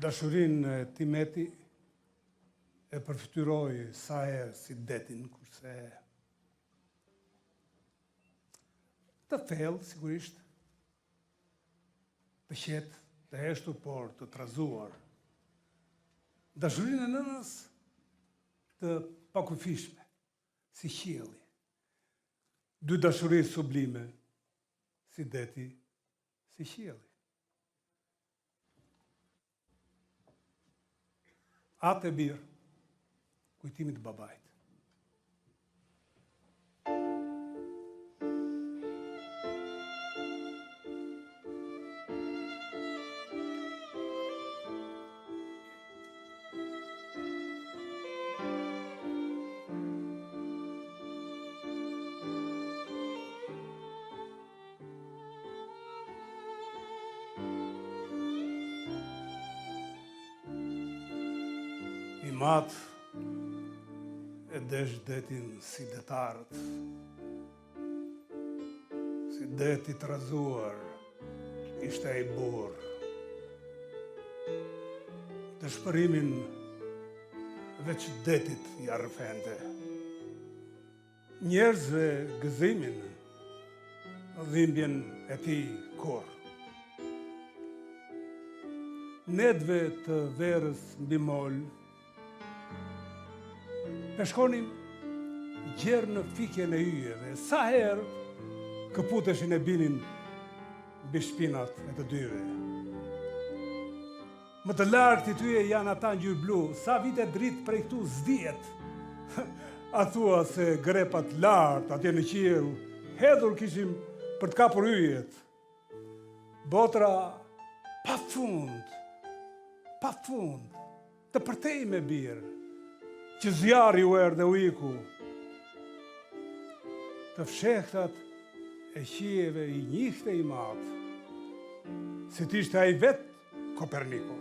Dashurin e Timeti e përfityroi sa herë si detin, kurse të thellë, sigurisht, të qetë, të heshtur, por të trazuar. Dashurinë e nënës të pakufishme, si qielli. Dy dashuri sublime, si deti, si qielli. Atë e birë, kujtimit të babait. I matë e desh detin si detarët, si deti të razuar, ishte ai burë. Dëshpërimin veç detit ja rrëfente. Njerëzve gëzimin, dhimbjen e tij kur. Nedve të verës mbi mol, shkonin gjerë në fikjen e yjeve, sa herë këputeshin e binin mbi shpinat e të dyve. Më të lartë i tyje janë ata ngjyrë blu, sa vite dritë prej këtu zdijet. A thua se grepat lartë atje në qiell, hedhur kishim për të kapur yjet. Botra pa fund, të përtej me birë, që zjarri u erdhe u iku. Të fshehtat e qiejve i njihte i matë, si t'ishte ai vetë Koperniku.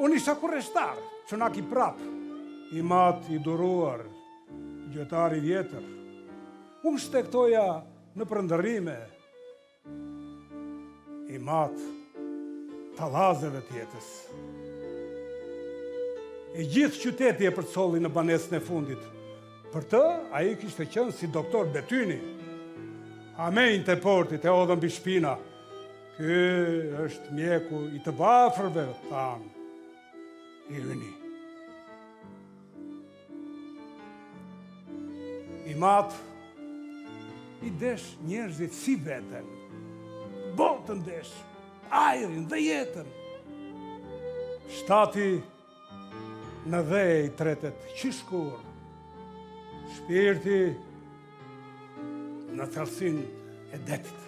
Unë isha kurreshtar, çonak i prap, i matë i duruar, gjyqtar i vjetër. Unë shtektoja në prëndërime, i matë tallazeve të jetës. E gjithë qyteti e përcolli në banesën e fundit. Për të, ai kishte qenë si doktor Betyni. Amejnë të portit e odhën mbi shpina. Ky është mjeku i të varfërve, thanë. I hyni. I matë i desh njerëzit si veten. Botën desh, ajrin dhe jetën. Shtati në dhej tretet qishkur, shpirti në thellësinë e detit.